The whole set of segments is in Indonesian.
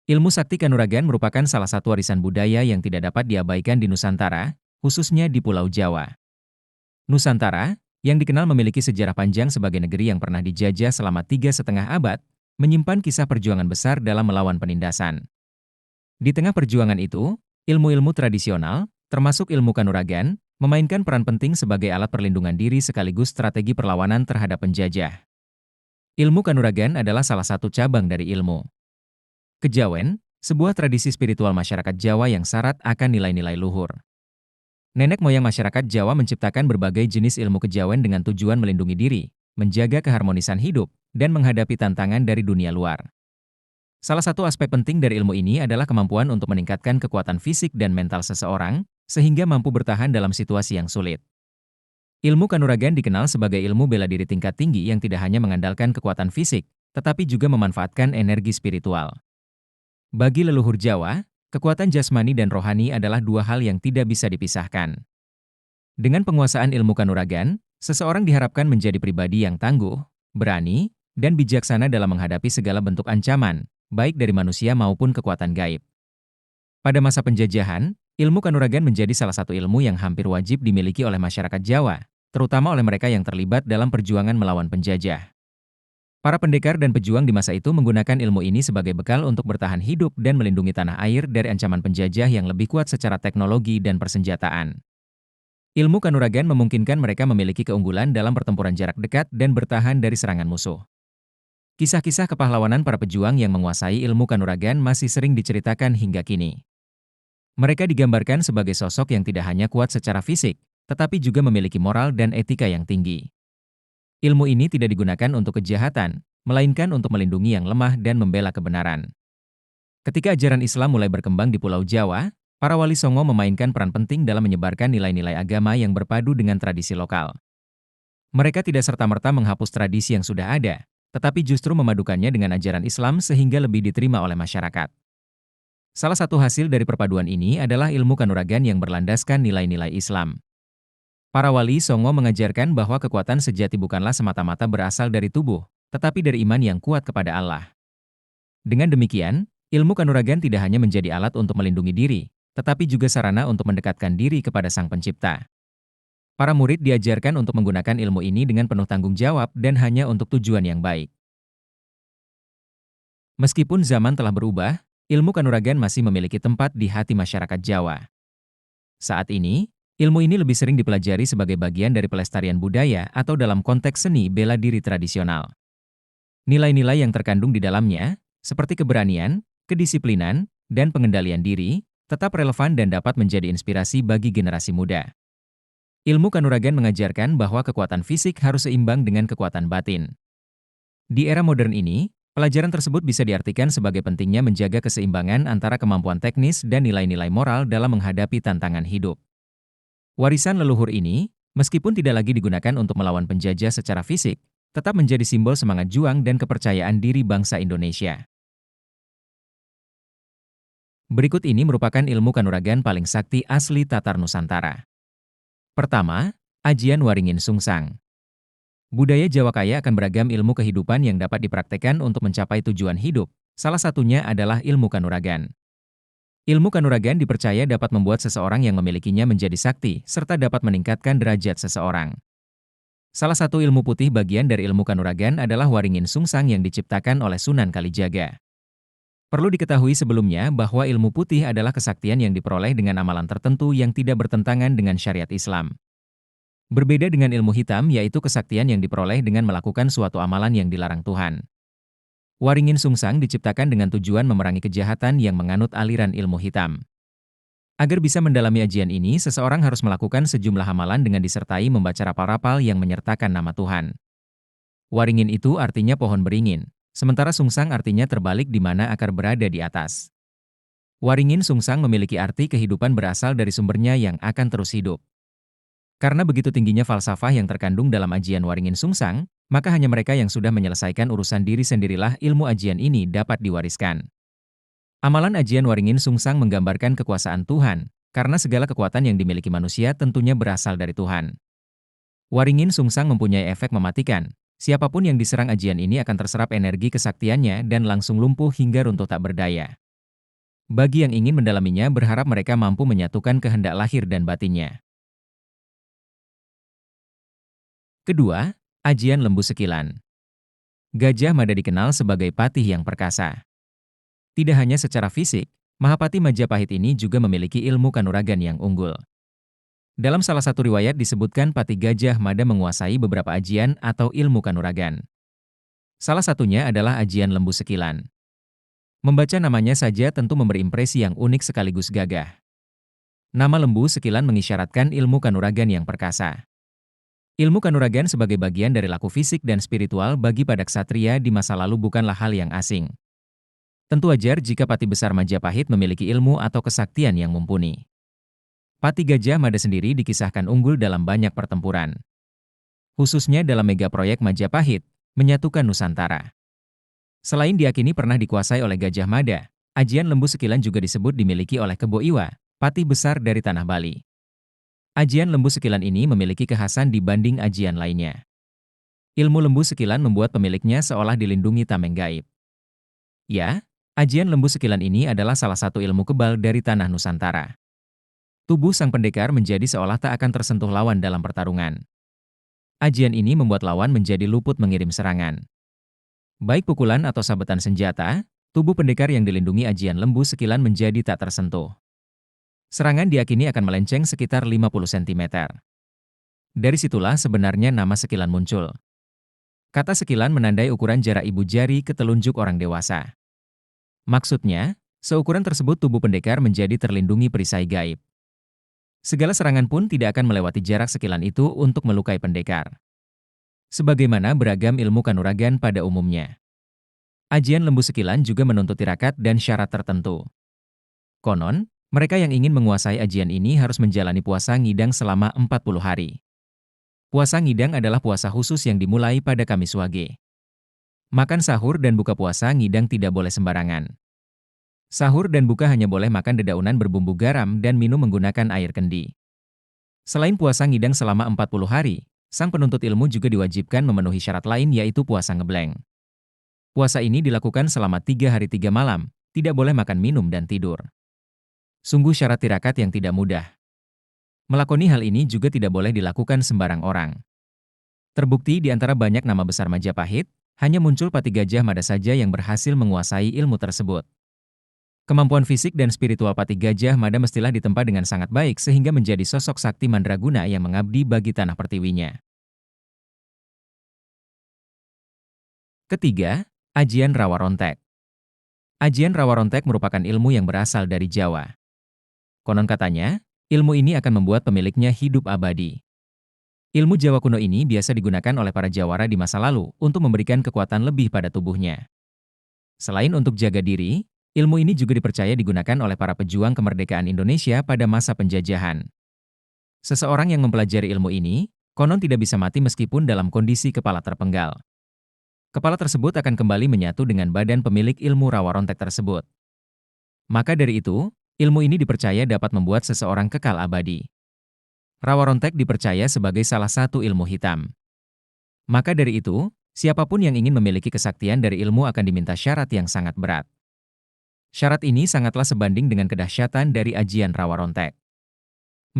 Ilmu sakti kanuragan merupakan salah satu warisan budaya yang tidak dapat diabaikan di Nusantara, khususnya di Pulau Jawa. Nusantara, yang dikenal memiliki sejarah panjang sebagai negeri yang pernah dijajah selama 3,5 abad, menyimpan kisah perjuangan besar dalam melawan penindasan. Di tengah perjuangan itu, ilmu-ilmu tradisional, termasuk ilmu kanuragan, memainkan peran penting sebagai alat perlindungan diri sekaligus strategi perlawanan terhadap penjajah. Ilmu kanuragan adalah salah satu cabang dari ilmu kejawen, sebuah tradisi spiritual masyarakat Jawa yang syarat akan nilai-nilai luhur. Nenek moyang masyarakat Jawa menciptakan berbagai jenis ilmu kejawen dengan tujuan melindungi diri, menjaga keharmonisan hidup, dan menghadapi tantangan dari dunia luar. Salah satu aspek penting dari ilmu ini adalah kemampuan untuk meningkatkan kekuatan fisik dan mental seseorang, sehingga mampu bertahan dalam situasi yang sulit. Ilmu kanuragan dikenal sebagai ilmu bela diri tingkat tinggi yang tidak hanya mengandalkan kekuatan fisik, tetapi juga memanfaatkan energi spiritual. Bagi leluhur Jawa, kekuatan jasmani dan rohani adalah dua hal yang tidak bisa dipisahkan. Dengan penguasaan ilmu kanuragan, seseorang diharapkan menjadi pribadi yang tangguh, berani, dan bijaksana dalam menghadapi segala bentuk ancaman, baik dari manusia maupun kekuatan gaib. Pada masa penjajahan, ilmu kanuragan menjadi salah satu ilmu yang hampir wajib dimiliki oleh masyarakat Jawa, terutama oleh mereka yang terlibat dalam perjuangan melawan penjajah. Para pendekar dan pejuang di masa itu menggunakan ilmu ini sebagai bekal untuk bertahan hidup dan melindungi tanah air dari ancaman penjajah yang lebih kuat secara teknologi dan persenjataan. Ilmu kanuragan memungkinkan mereka memiliki keunggulan dalam pertempuran jarak dekat dan bertahan dari serangan musuh. Kisah-kisah kepahlawanan para pejuang yang menguasai ilmu kanuragan masih sering diceritakan hingga kini. Mereka digambarkan sebagai sosok yang tidak hanya kuat secara fisik, tetapi juga memiliki moral dan etika yang tinggi. Ilmu ini tidak digunakan untuk kejahatan, melainkan untuk melindungi yang lemah dan membela kebenaran. Ketika ajaran Islam mulai berkembang di Pulau Jawa, para wali songo memainkan peran penting dalam menyebarkan nilai-nilai agama yang berpadu dengan tradisi lokal. Mereka tidak serta-merta menghapus tradisi yang sudah ada, tetapi justru memadukannya dengan ajaran Islam sehingga lebih diterima oleh masyarakat. Salah satu hasil dari perpaduan ini adalah ilmu kanuragan yang berlandaskan nilai-nilai Islam. Para wali songo mengajarkan bahwa kekuatan sejati bukanlah semata-mata berasal dari tubuh, tetapi dari iman yang kuat kepada Allah. Dengan demikian, ilmu kanuragan tidak hanya menjadi alat untuk melindungi diri, tetapi juga sarana untuk mendekatkan diri kepada Sang Pencipta. Para murid diajarkan untuk menggunakan ilmu ini dengan penuh tanggung jawab dan hanya untuk tujuan yang baik. Meskipun zaman telah berubah, ilmu kanuragan masih memiliki tempat di hati masyarakat Jawa. Saat ini, ilmu ini lebih sering dipelajari sebagai bagian dari pelestarian budaya atau dalam konteks seni bela diri tradisional. Nilai-nilai yang terkandung di dalamnya, seperti keberanian, kedisiplinan, dan pengendalian diri, tetap relevan dan dapat menjadi inspirasi bagi generasi muda. Ilmu kanuragan mengajarkan bahwa kekuatan fisik harus seimbang dengan kekuatan batin. Di era modern ini, pelajaran tersebut bisa diartikan sebagai pentingnya menjaga keseimbangan antara kemampuan teknis dan nilai-nilai moral dalam menghadapi tantangan hidup. Warisan leluhur ini, meskipun tidak lagi digunakan untuk melawan penjajah secara fisik, tetap menjadi simbol semangat juang dan kepercayaan diri bangsa Indonesia. Berikut ini merupakan ilmu kanuragan paling sakti asli Tatar Nusantara. Pertama, Ajian Waringin Sungsang. Budaya Jawa kaya akan beragam ilmu kehidupan yang dapat dipraktekkan untuk mencapai tujuan hidup, salah satunya adalah ilmu kanuragan. Ilmu kanuragan dipercaya dapat membuat seseorang yang memilikinya menjadi sakti, serta dapat meningkatkan derajat seseorang. Salah satu ilmu putih bagian dari ilmu kanuragan adalah Waringin Sungsang yang diciptakan oleh Sunan Kalijaga. Perlu diketahui sebelumnya bahwa ilmu putih adalah kesaktian yang diperoleh dengan amalan tertentu yang tidak bertentangan dengan syariat Islam. Berbeda dengan ilmu hitam yaitu kesaktian yang diperoleh dengan melakukan suatu amalan yang dilarang Tuhan. Waringin Sungsang diciptakan dengan tujuan memerangi kejahatan yang menganut aliran ilmu hitam. Agar bisa mendalami ajian ini, seseorang harus melakukan sejumlah amalan dengan disertai membaca rapal-rapal yang menyertakan nama Tuhan. Waringin itu artinya pohon beringin, sementara Sungsang artinya terbalik di mana akar berada di atas. Waringin Sungsang memiliki arti kehidupan berasal dari sumbernya yang akan terus hidup. Karena begitu tingginya falsafah yang terkandung dalam ajian Waringin Sungsang, maka hanya mereka yang sudah menyelesaikan urusan diri sendirilah ilmu ajian ini dapat diwariskan. Amalan ajian Waringin Sungsang menggambarkan kekuasaan Tuhan, karena segala kekuatan yang dimiliki manusia tentunya berasal dari Tuhan. Waringin Sungsang mempunyai efek mematikan. Siapapun yang diserang ajian ini akan terserap energi kesaktiannya dan langsung lumpuh hingga runtuh tak berdaya. Bagi yang ingin mendalaminya berharap mereka mampu menyatukan kehendak lahir dan batinnya. Kedua, ajian lembu sekilan. Gajah Mada dikenal sebagai patih yang perkasa. Tidak hanya secara fisik, Mahapati Majapahit ini juga memiliki ilmu kanuragan yang unggul. Dalam salah satu riwayat disebutkan Patih Gajah Mada menguasai beberapa ajian atau ilmu kanuragan. Salah satunya adalah ajian lembu sekilan. Membaca namanya saja tentu memberi impresi yang unik sekaligus gagah. Nama lembu sekilan mengisyaratkan ilmu kanuragan yang perkasa. Ilmu kanuragan sebagai bagian dari laku fisik dan spiritual bagi para ksatria di masa lalu bukanlah hal yang asing. Tentu wajar jika Patih Besar Majapahit memiliki ilmu atau kesaktian yang mumpuni. Patih Gajah Mada sendiri dikisahkan unggul dalam banyak pertempuran. Khususnya dalam mega proyek Majapahit, menyatukan Nusantara. Selain diyakini pernah dikuasai oleh Gajah Mada, ajian lembu sekilan juga disebut dimiliki oleh Kebo Iwa, patih besar dari tanah Bali. Ajian lembu sekilan ini memiliki kekhasan dibanding ajian lainnya. Ilmu lembu sekilan membuat pemiliknya seolah dilindungi tameng gaib. Ya, ajian lembu sekilan ini adalah salah satu ilmu kebal dari tanah Nusantara. Tubuh sang pendekar menjadi seolah tak akan tersentuh lawan dalam pertarungan. Ajian ini membuat lawan menjadi luput mengirim serangan. Baik pukulan atau sabetan senjata, tubuh pendekar yang dilindungi ajian lembu sekilan menjadi tak tersentuh. Serangan diyakini akan melenceng sekitar 50 cm. Dari situlah sebenarnya nama sekilan muncul. Kata sekilan menandai ukuran jarak ibu jari ke telunjuk orang dewasa. Maksudnya, seukuran tersebut tubuh pendekar menjadi terlindungi perisai gaib. Segala serangan pun tidak akan melewati jarak sekilan itu untuk melukai pendekar. Sebagaimana beragam ilmu kanuragan pada umumnya. Ajian lembu sekilan juga menuntut tirakat dan syarat tertentu. Konon, mereka yang ingin menguasai ajian ini harus menjalani puasa ngidang selama 40 hari. Puasa ngidang adalah puasa khusus yang dimulai pada Kamis Wage. Makan sahur dan buka puasa ngidang tidak boleh sembarangan. Sahur dan buka hanya boleh makan dedaunan berbumbu garam dan minum menggunakan air kendi. Selain puasa ngidang selama 40 hari, sang penuntut ilmu juga diwajibkan memenuhi syarat lain yaitu puasa ngebleng. Puasa ini dilakukan selama 3 hari 3 malam, tidak boleh makan minum dan tidur. Sungguh syarat tirakat yang tidak mudah. Melakoni hal ini juga tidak boleh dilakukan sembarang orang. Terbukti di antara banyak nama besar Majapahit, hanya muncul Patih Gajah Mada saja yang berhasil menguasai ilmu tersebut. Kemampuan fisik dan spiritual Patih Gajah Mada mestilah ditempa dengan sangat baik sehingga menjadi sosok sakti mandraguna yang mengabdi bagi tanah pertiwinya. Ketiga, ajian rawa rontek. Ajian rawa rontek merupakan ilmu yang berasal dari Jawa. Konon katanya, ilmu ini akan membuat pemiliknya hidup abadi. Ilmu Jawa kuno ini biasa digunakan oleh para jawara di masa lalu untuk memberikan kekuatan lebih pada tubuhnya. Selain untuk jaga diri, ilmu ini juga dipercaya digunakan oleh para pejuang kemerdekaan Indonesia pada masa penjajahan. Seseorang yang mempelajari ilmu ini, konon tidak bisa mati meskipun dalam kondisi kepala terpenggal. Kepala tersebut akan kembali menyatu dengan badan pemilik ilmu rawa rontek tersebut. Maka dari itu, ilmu ini dipercaya dapat membuat seseorang kekal abadi. Rawa rontek dipercaya sebagai salah satu ilmu hitam. Maka dari itu, siapapun yang ingin memiliki kesaktian dari ilmu akan diminta syarat yang sangat berat. Syarat ini sangatlah sebanding dengan kedahsyatan dari ajian rawa rontek.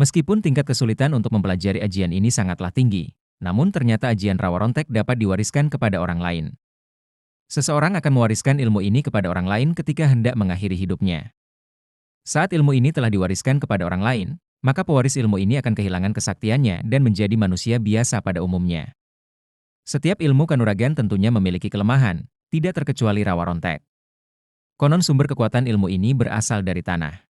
Meskipun tingkat kesulitan untuk mempelajari ajian ini sangatlah tinggi, namun ternyata ajian rawa rontek dapat diwariskan kepada orang lain. Seseorang akan mewariskan ilmu ini kepada orang lain ketika hendak mengakhiri hidupnya. Saat ilmu ini telah diwariskan kepada orang lain, maka pewaris ilmu ini akan kehilangan kesaktiannya dan menjadi manusia biasa pada umumnya. Setiap ilmu kanuragan tentunya memiliki kelemahan, tidak terkecuali rawa rontek. Konon sumber kekuatan ilmu ini berasal dari tanah.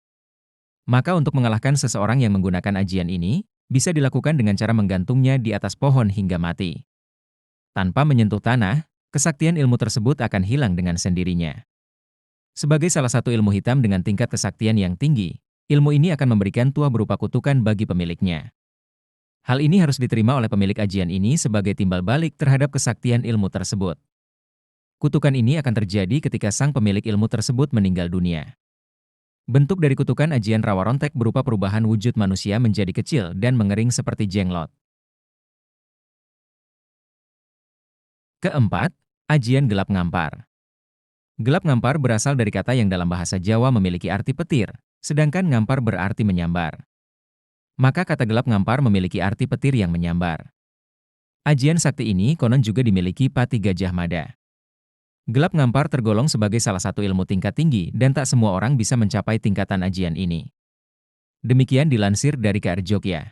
Maka untuk mengalahkan seseorang yang menggunakan ajian ini, bisa dilakukan dengan cara menggantungnya di atas pohon hingga mati. Tanpa menyentuh tanah, kesaktian ilmu tersebut akan hilang dengan sendirinya. Sebagai salah satu ilmu hitam dengan tingkat kesaktian yang tinggi, ilmu ini akan memberikan tuah berupa kutukan bagi pemiliknya. Hal ini harus diterima oleh pemilik ajian ini sebagai timbal balik terhadap kesaktian ilmu tersebut. Kutukan ini akan terjadi ketika sang pemilik ilmu tersebut meninggal dunia. Bentuk dari kutukan ajian rawa rontek berupa perubahan wujud manusia menjadi kecil dan mengering seperti jenglot. Keempat, ajian gelap ngampar. Gelap ngampar berasal dari kata yang dalam bahasa Jawa memiliki arti petir, sedangkan ngampar berarti menyambar. Maka kata gelap ngampar memiliki arti petir yang menyambar. Ajian sakti ini konon juga dimiliki Pati Gajah Mada. Gelap ngampar tergolong sebagai salah satu ilmu tingkat tinggi dan tak semua orang bisa mencapai tingkatan ajian ini. Demikian dilansir dari KR Jogja.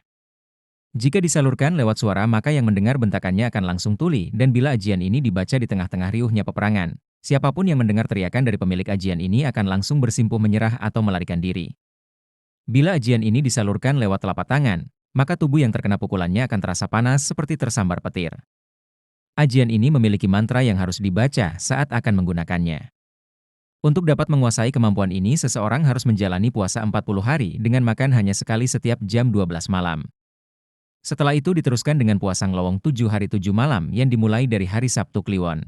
Jika disalurkan lewat suara maka yang mendengar bentakannya akan langsung tuli dan bila ajian ini dibaca di tengah-tengah riuhnya peperangan, siapapun yang mendengar teriakan dari pemilik ajian ini akan langsung bersimpuh menyerah atau melarikan diri. Bila ajian ini disalurkan lewat telapak tangan, maka tubuh yang terkena pukulannya akan terasa panas seperti tersambar petir. Ajian ini memiliki mantra yang harus dibaca saat akan menggunakannya. Untuk dapat menguasai kemampuan ini, seseorang harus menjalani puasa 40 hari dengan makan hanya sekali setiap jam 12 malam. Setelah itu diteruskan dengan puasa ngelowong 7 hari 7 malam yang dimulai dari hari Sabtu Kliwon.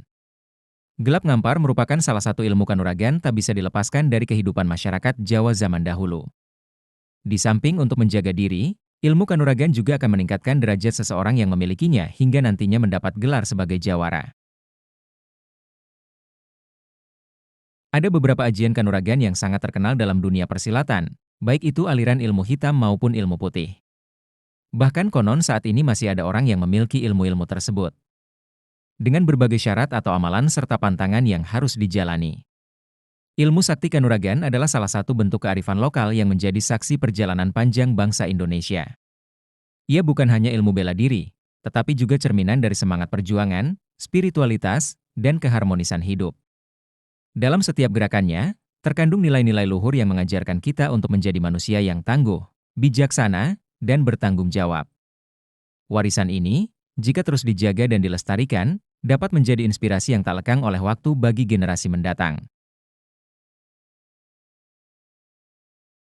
Gelap ngampar merupakan salah satu ilmu kanuragan tak bisa dilepaskan dari kehidupan masyarakat Jawa zaman dahulu. Di samping untuk menjaga diri, ilmu kanuragan juga akan meningkatkan derajat seseorang yang memilikinya hingga nantinya mendapat gelar sebagai jawara. Ada beberapa ajian kanuragan yang sangat terkenal dalam dunia persilatan, baik itu aliran ilmu hitam maupun ilmu putih. Bahkan konon saat ini masih ada orang yang memiliki ilmu-ilmu tersebut. Dengan berbagai syarat atau amalan serta pantangan yang harus dijalani. Ilmu sakti kanuragan adalah salah satu bentuk kearifan lokal yang menjadi saksi perjalanan panjang bangsa Indonesia. Ia bukan hanya ilmu bela diri, tetapi juga cerminan dari semangat perjuangan, spiritualitas, dan keharmonisan hidup. Dalam setiap gerakannya, terkandung nilai-nilai luhur yang mengajarkan kita untuk menjadi manusia yang tangguh, bijaksana, dan bertanggung jawab. Warisan ini, jika terus dijaga dan dilestarikan, dapat menjadi inspirasi yang tak lekang oleh waktu bagi generasi mendatang.